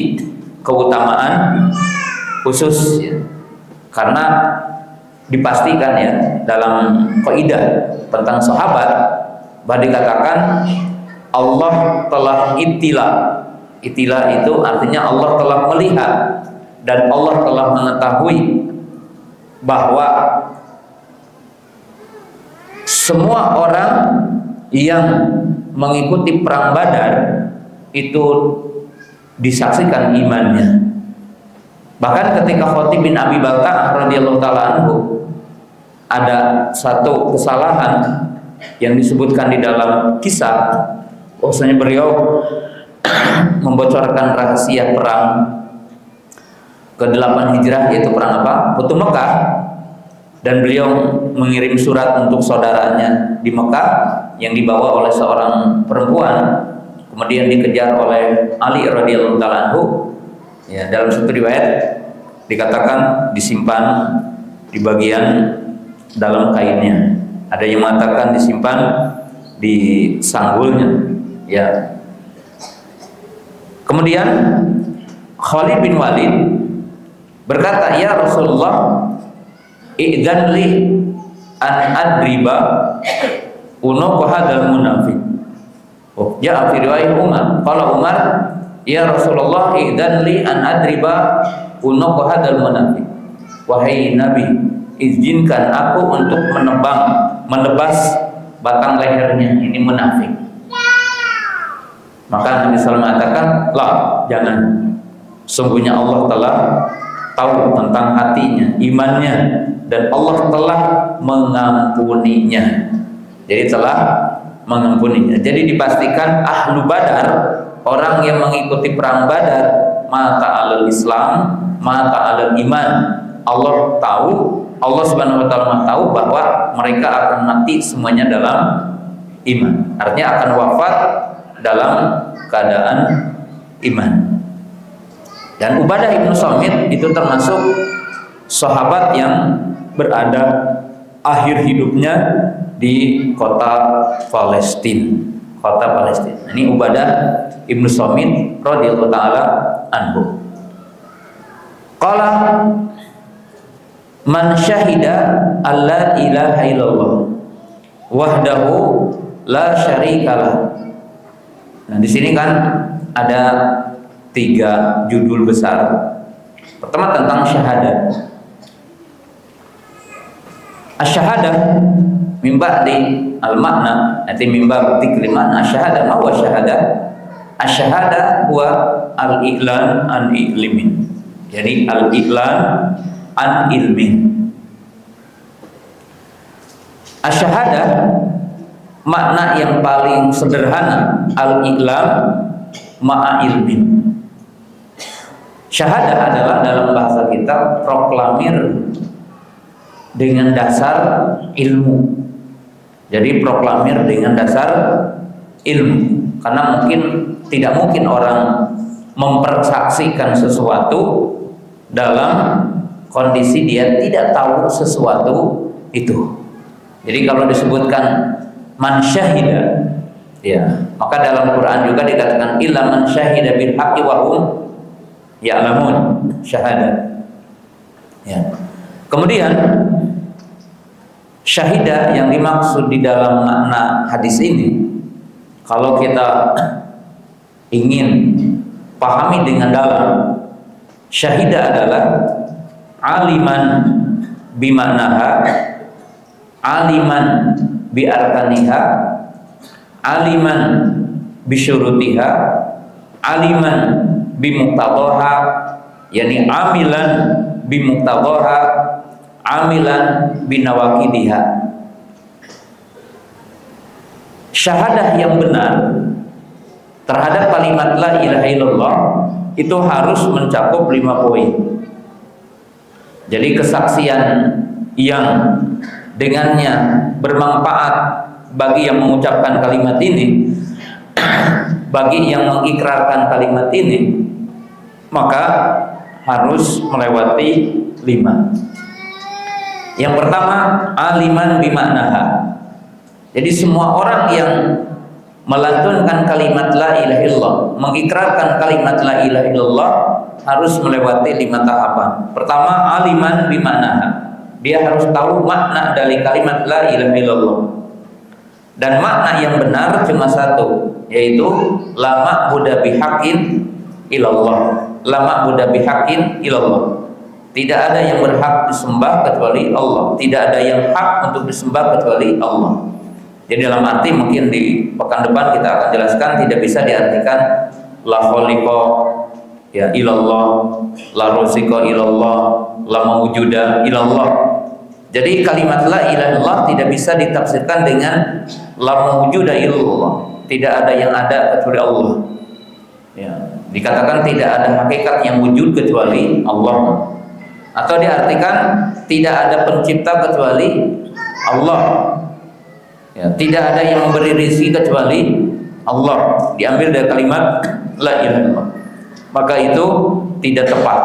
keutamaan khusus ya. Karena dipastikan ya dalam kaidah tentang sahabat bahwa dikatakan Allah telah itila. Itila itu artinya Allah telah melihat dan Allah telah mengetahui bahwa semua orang yang mengikuti perang Badar itu disaksikan imannya. Bahkan ketika Khatib bin Abi Balta'ah radhiyallahu taala anhu ada satu kesalahan yang disebutkan di dalam kisah, bahwasanya beliau membocorkan rahasia perang ke-8 Hijrah, yaitu perang apa? Futuh Mekah. Dan beliau mengirim surat untuk saudaranya di Mekah yang dibawa oleh seorang perempuan, kemudian dikejar oleh Ali radhiyallahu taala anhu. Ya, dalam satu riwayat dikatakan disimpan di bagian dalam kainnya. Ada yang mengatakan disimpan di sanggulnya. Ya. Kemudian Khalid bin Walid berkata, "Ya Rasulullah, idzan li an adriba unuq hadzal munafiq." Oh, ya fi riwayat Umar. Qala Umar, "Ya Rasulullah, idzan li an adriba unuq hadzal munafiq." Wahai Nabi, izinkan aku untuk menebas batang lehernya ini munafik. Maka Nabi SAW mengatakan, "La, jangan. Sungguhnya Allah telah tahu tentang hatinya, imannya, dan Allah telah mengampuninya." Jadi telah mengampuninya. Jadi dipastikan ahlu Badar, orang yang mengikuti perang Badar, mata alal Islam, mata alal iman. Allah tahu, Allah Subhanahu wa taala tahu bahwa mereka akan mati semuanya dalam iman. Artinya akan wafat dalam keadaan iman. Dan Ubadah ibnu Samit itu termasuk sahabat yang berada akhir hidupnya di kota Palestina. Ini Ubadah ibnu Samit radhiyallahu taala anhu. Qala man syahida alla ilaha illallah wahdahu la syarikalah. Nah, di sini kan ada 3 judul besar. Pertama tentang syahadat. Asy-syahadah min ba'di al-makna, nanti min ba'di makna asy-syahadah. Ma huwa syahadah? Asy-syahadah huwa al-i'lan an ilmin. Jadi al-i'lan an ilmin. Asy-syahadah makna yang paling sederhana, al-i'lam ma'a ilmin. Syahadah adalah dalam bahasa kita proklamir dengan dasar ilmu. Jadi proklamir dengan dasar ilmu. Karena tidak mungkin orang mempersaksikan sesuatu dalam kondisi dia tidak tahu sesuatu itu. Jadi kalau disebutkan man syahida, ya, maka dalam Quran juga dikatakan illa man syahida bil haqqi wa hum ya'lamun, syahadat. Ya. Kemudian syahidah yang dimaksud di dalam makna hadis ini, kalau kita ingin pahami dengan dalam, syahidah adalah aliman bimaknaha, aliman bi arkaniha, aliman bi syurutiha, aliman bi muqtadaha, yani amilan bi muqtadaha, amilan bi nawaqidiha. Syahadah yang benar terhadap kalimat la ilaha illallah itu harus mencakup 5 poin. Jadi kesaksian yang dengannya bermanfaat bagi yang mengucapkan kalimat ini, bagi yang mengikrarkan kalimat ini, maka harus melewati 5. Yang pertama, aliman bimaknaha. Jadi semua orang yang melantunkan kalimat la ilaha illallah, mengikrarkan kalimat la ilaha illallah, harus melewati 5 tahapan. Pertama, aliman bimaknaha. Dia harus tahu makna dari kalimat la ilaha illallah. Dan makna yang benar cuma satu, yaitu la ma'budu bihaqqin illallah. La ma'budu bihaqqin illallah. Tidak ada yang berhak disembah kecuali Allah. Tidak ada yang hak untuk disembah kecuali Allah. Jadi dalam arti mungkin di pekan depan kita akan jelaskan, tidak bisa diartikan la khaliqa ya ilallah, la raziqa ilallah, la mawjuda ilallah. Jadi kalimat la ilaha illallah tidak bisa ditafsirkan dengan la mawjuda ilallah. Tidak ada yang ada kecuali Allah. Ya, dikatakan tidak ada hakikat yang wujud kecuali Allah. Atau diartikan tidak ada pencipta kecuali Allah. Ya, tidak ada yang memberi rezeki kecuali Allah. Diambil dari kalimat la ilaha illallah. Maka itu tidak tepat.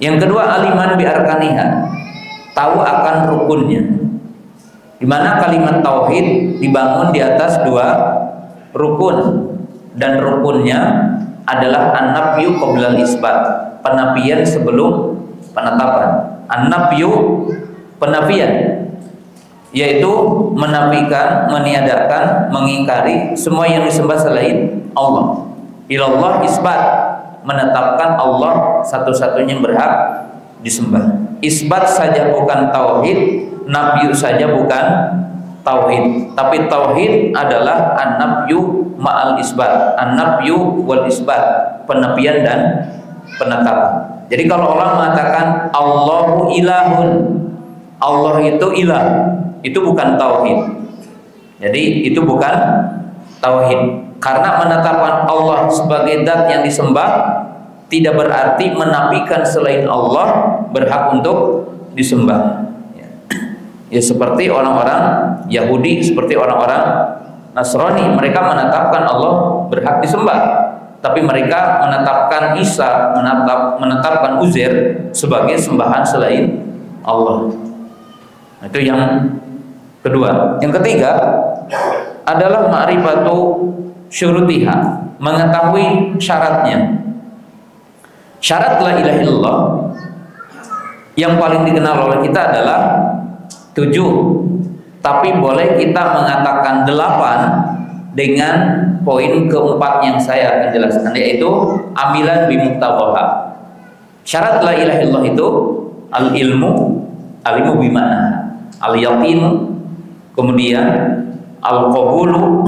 Yang kedua, aliman bi arkaniha. Tahu akan rukunnya. Di mana kalimat tauhid dibangun di atas 2 rukun, dan rukunnya adalah an-nafyu qabla al-isbat, penafian sebelum penetapan. An-nafyu, penafian, yaitu menafikan, meniadakan, mengingkari semua yang disembah selain Allah. Ilallah isbat, menetapkan Allah satu-satunya yang berhak disembah. Isbat saja bukan tauhid, nafyu saja bukan tauhid. Tapi tauhid adalah an-nafyu ma'al isbat, an-nafyu wal isbat, penafian dan penetapan. Jadi kalau orang mengatakan Allahu ilahun, Allah itu ilah, itu bukan tauhid. Jadi itu bukan tauhid. Karena menetapkan Allah sebagai zat yang disembah tidak berarti menafikan selain Allah berhak untuk disembah. Ya seperti orang-orang Yahudi, seperti orang-orang Nasrani, mereka menetapkan Allah berhak disembah, tapi mereka menetapkan Isa, menetapkan Uzair sebagai sembahan selain Allah. Itu yang kedua. Yang ketiga adalah ma'rifatu syurutiha, mengetahui syaratnya. Syarat la ilaha illallah yang paling dikenal oleh kita adalah 7, tapi boleh kita mengatakan 8 dengan poin keempat yang saya akan jelaskan, yaitu amilan bimuqtadhaha. Syarat la ilaha illallah itu al-ilmu, al-ilmu bimana al-yaqin, kemudian al-qabulu,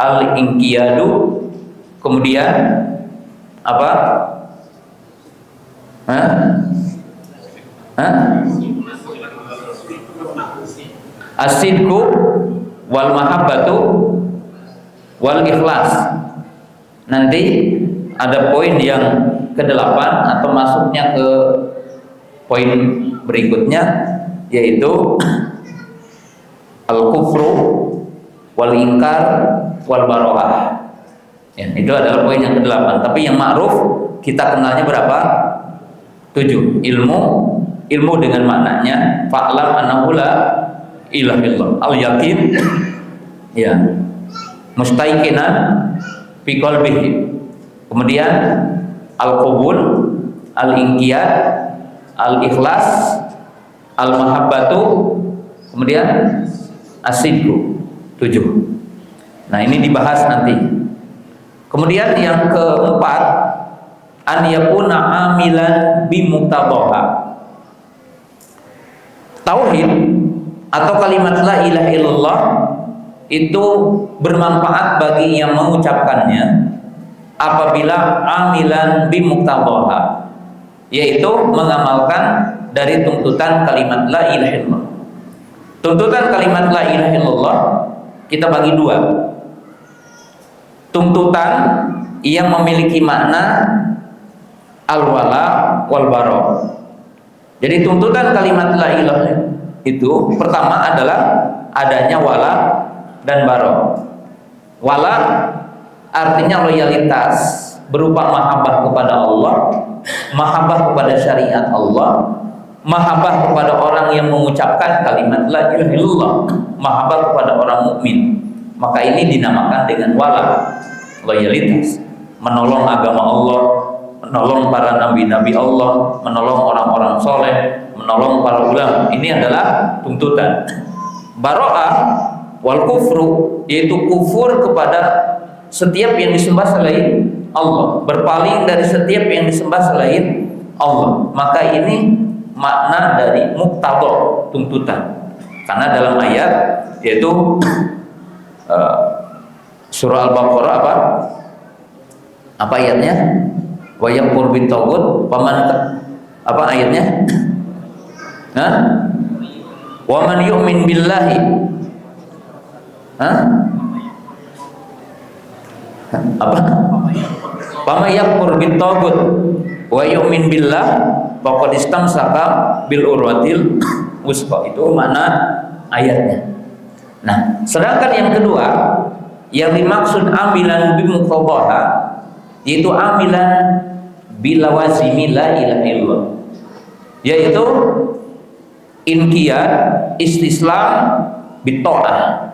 al-inqiyadu, kemudian apa? As-sidqu wal mahabbatu wal ikhlas. Nanti ada poin yang ke-8 atau masuknya ke poin berikutnya, yaitu al-kufru wal ingkar wal baro'ah. Ya, itu adalah poin yang ke-8. Tapi yang ma'ruf kita kenalnya berapa? 7. Ilmu dengan maknanya fa'lam annahu la ilaha illallah, al-yaqin, ya, mustaiqinan fi qalbihi, kemudian al-qabul, al-inqiyad, al-ikhlas, al-mahabbatu, kemudian as-sidqu. 7. Nah, ini dibahas nanti. Kemudian yang keempat, an yakuna amilan bimuqtadhaha. Tauhid atau kalimat la ilaha illallah itu bermanfaat bagi yang mengucapkannya apabila amilan bimuqtadhaha, yaitu mengamalkan dari tuntutan kalimat la ilaha illallah. Tuntutan kalimat la ilaha illallah kita bagi 2. Tuntutan yang memiliki makna al-wala wal bara. Jadi tuntutan kalimat la ilaha itu pertama adalah adanya wala dan bara. Wala artinya loyalitas berupa mahabbah kepada Allah, mahabbah kepada syariat Allah, mahabbah kepada orang yang mengucapkan kalimat la ilaha illallah, mahabbah kepada orang mukmin. Maka ini dinamakan dengan wala, loyalitas, menolong agama Allah, menolong para nabi-nabi Allah, menolong orang-orang soleh, menolong para ulama. Ini adalah tuntutan. Baro'ah wal kufru, yaitu kufur kepada setiap yang disembah selain Allah, berpaling dari setiap yang disembah selain Allah. Maka ini makna dari muqtadha, tuntutan. Karena dalam ayat yaitu surah Al-Baqarah apa ayatnya? Wa yakfur bit taghut paman, apa ayatnya? Wa man yu'min billahi, apa? Paman yakfur bit taghut wa yu'min billah faqad istamsaka bil urwatil wusqa. Itu makna ayatnya. Nah, sedangkan yang kedua yang dimaksud amilan bimuqtadhaha, yaitu amilan bilawazimi la ilaha illallah, yaitu inqiyad, istislam, bita'ah,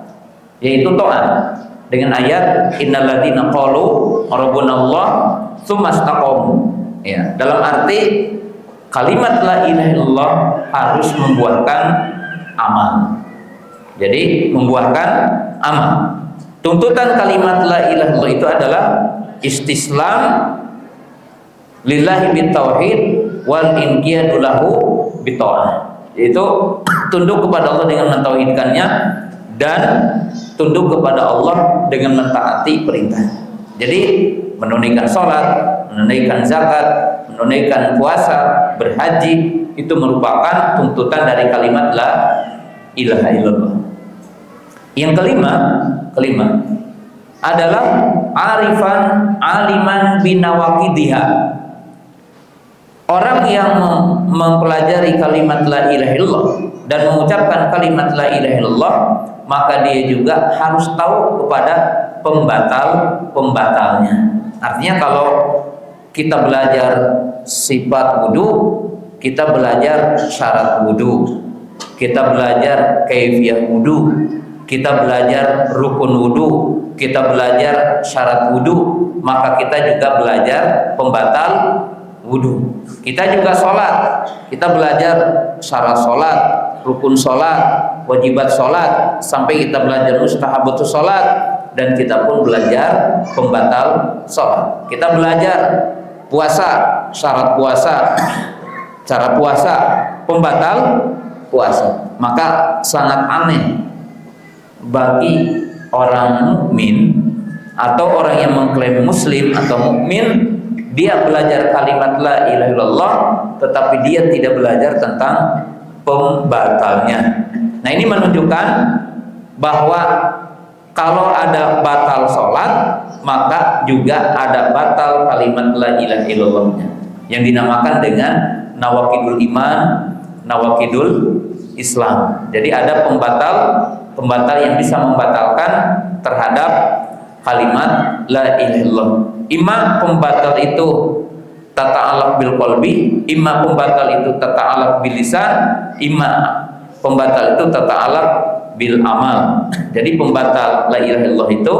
yaitu ta'ah, dengan ayat innalladzina qalu rabbunallah tsumma istaqamu. Ya, dalam arti kalimat la ilaha illallah harus membuahkan amal. Jadi membuahkan amal. Tuntutan kalimat la ilaha illallah itu adalah istislam lillahi bitauhid wal inqiyadu lahu bita'ah. Yaitu tunduk kepada Allah dengan mentauhidkannya dan tunduk kepada Allah dengan mentaati perintah. Jadi menunaikan sholat, menunaikan zakat, menunaikan puasa, berhaji itu merupakan tuntutan dari kalimat la ilaha illallah. Yang kelima adalah aliman binawaqidiha. Orang yang mempelajari kalimat la ilaha illallah dan mengucapkan kalimat la ilaha illallah, maka dia juga harus tahu kepada pembatalnya. Artinya kalau kita belajar sifat wudu, kita belajar syarat wudu, kita belajar kaifiyah wudu, kita belajar rukun wudu, kita belajar syarat wudu, maka kita juga belajar pembatal wudu. Kita juga sholat, kita belajar syarat sholat, rukun sholat, wajibat sholat, sampai kita belajar mustahabatus sholat, dan kita pun belajar pembatal sholat. Kita belajar puasa, syarat puasa, cara puasa, pembatal puasa. Maka sangat aneh bagi orang mukmin atau orang yang mengklaim muslim atau mukmin, dia belajar kalimat la ilaha illallah tetapi dia tidak belajar tentang pembatalnya. Nah, ini menunjukkan bahwa kalau ada batal sholat, maka juga ada batal kalimat la ilaha illallahnya, yang dinamakan dengan nawaqidul iman, nawaqidul Islam. Jadi ada pembatal yang bisa membatalkan terhadap kalimat la ilaha illallah. Imma pembatal itu tata'alaq bil qalbi, imma pembatal itu tata'alaq bil lisan, imma pembatal itu tata'alaq bil amal. Jadi pembatal la ilaha illallah itu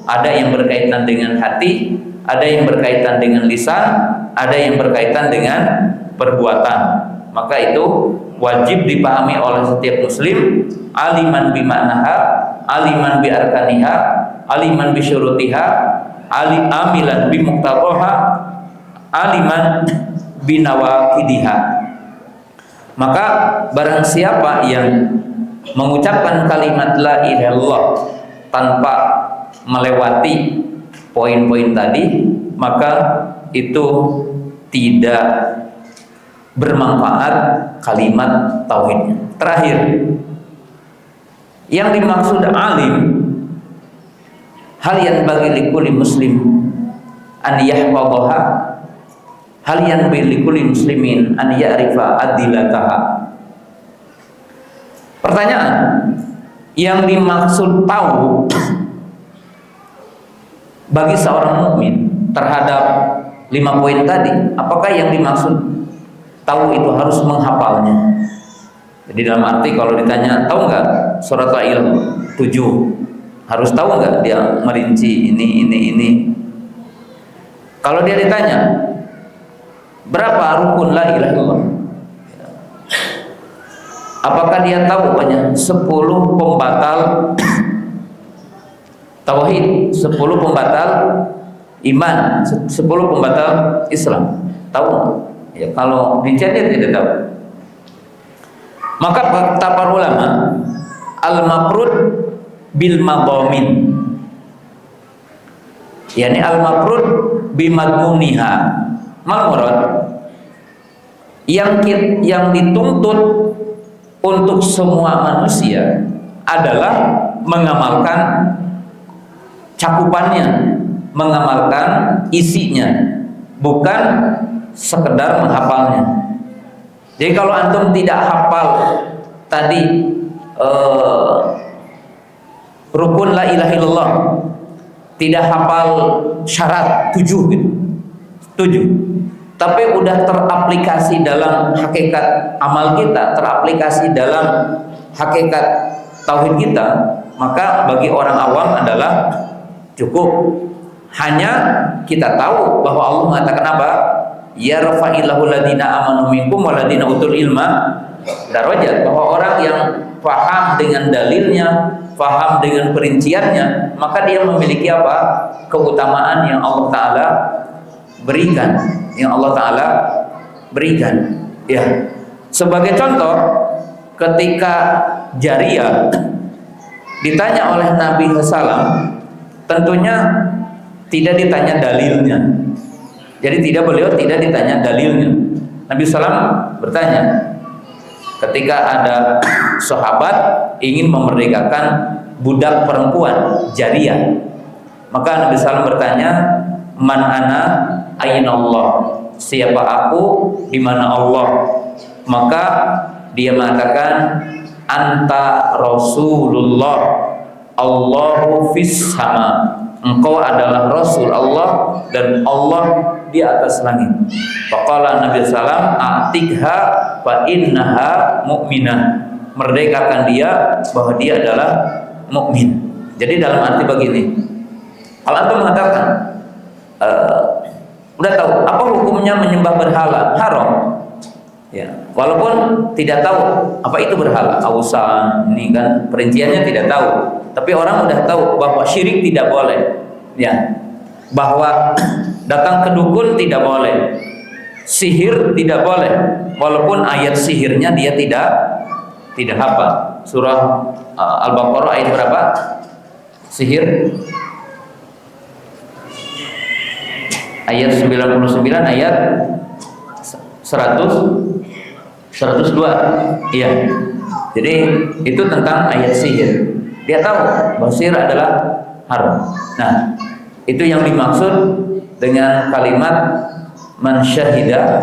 ada yang berkaitan dengan hati, ada yang berkaitan dengan lisan, ada yang berkaitan dengan perbuatan. Maka itu wajib dipahami oleh setiap muslim, aliman bi ma'naha, aliman bi arkaniha, aliman bi syurutiha, amilan bi muqtadaha, aliman bi nawaqidiha. Maka barang siapa yang mengucapkan kalimat la ilaha illallah tanpa melewati poin-poin tadi, maka itu tidak bermanfaat kalimat tauhidnya. Terakhir, yang dimaksud alim, hal yang bagi likulli muslim an yahfadhaha, hal yang bagi likulli muslimin an ya'rifa adilataha. Pertanyaan, yang dimaksud tahu bagi seorang mukmin terhadap 5 poin tadi, apakah yang dimaksud tahu itu harus menghafalnya? Jadi dalam arti kalau ditanya, tahu nggak surat Al-Ilah 7, harus tahu nggak dia merinci ini. Kalau dia ditanya berapa rukun la ilaha illallah, apakah dia tahu banyak 10 pembatal tauhid, 10 pembatal iman, 10 pembatal Islam? Tahu? Ya, kalau rinciannya tidak tahu. Maka kata para ulama, al-mafrud bil madhamin, yakni al-mafrud bi madmuniha. Mal murad, yang dituntut untuk semua manusia adalah mengamalkan cakupannya, mengamalkan isinya, bukan sekedar menghafalnya. Jadi kalau antum tidak hafal tadi rukun la ilaha illallah, tidak hafal syarat 7 gitu, 7, tapi udah teraplikasi dalam hakikat amal kita, teraplikasi dalam hakikat tauhid kita, maka bagi orang awam adalah cukup. Hanya kita tahu bahwa Allah mengatakan apa? Yarfa'illahu ladina amanu minkum waladina utul ilma darajat, bahwa orang yang paham dengan dalilnya, paham dengan perinciannya, maka dia memiliki apa? Keutamaan yang Allah Ta'ala berikan, ya. Sebagai contoh, ketika Jariyah ditanya oleh Nabi SAW, tentunya tidak ditanya dalilnya. Jadi beliau tidak ditanya dalilnya. Nabi SAW bertanya, ketika ada sahabat ingin memerdekakan budak perempuan Jariyah, maka Nabi SAW bertanya, man ana ayna Allah, siapa aku, di mana Allah? Maka dia mengatakan, anta Rasulullah, Allahu fis sama, engkau adalah Rasul Allah dan Allah di atas langit. Faqala Nabi sallallahu a'tikha fa innaha mu'minah, merdekakan dia bahwa dia adalah mukmin. Jadi dalam arti begini, kalau antum mengatakan udah tahu apa hukumnya menyembah berhala, haram, ya, walaupun tidak tahu apa itu berhala, ausan, ini kan perinciannya tidak tahu, tapi orang udah tahu bahwa syirik tidak boleh, ya, bahwa datang ke dukun tidak boleh, sihir tidak boleh, walaupun ayat sihirnya dia tidak hafal. Surah Al-Baqarah ayat berapa? Sihir ayat 99, ayat 102. Iya. Jadi itu tentang ayat sihir. Dia tahu bahwa sihir adalah haram. Nah, itu yang dimaksud dengan kalimat man syahida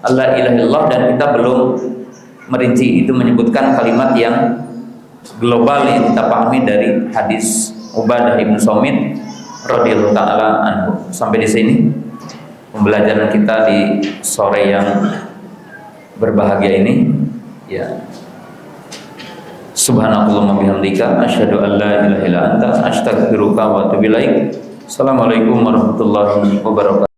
alla ilaha illallah, dan kita belum merinci. Itu menyebutkan kalimat yang global yang kita pahami dari hadis Ubadah bin Samit radhiyallahu taala anhu. Sampai di sini pembelajaran kita di sore yang berbahagia ini, ya. Subhanakallahumma bihamdika asyhadu an la ilaha illa anta astaghfiruka wa atubu ilaik. Assalamualaikum warahmatullahi wabarakatuh.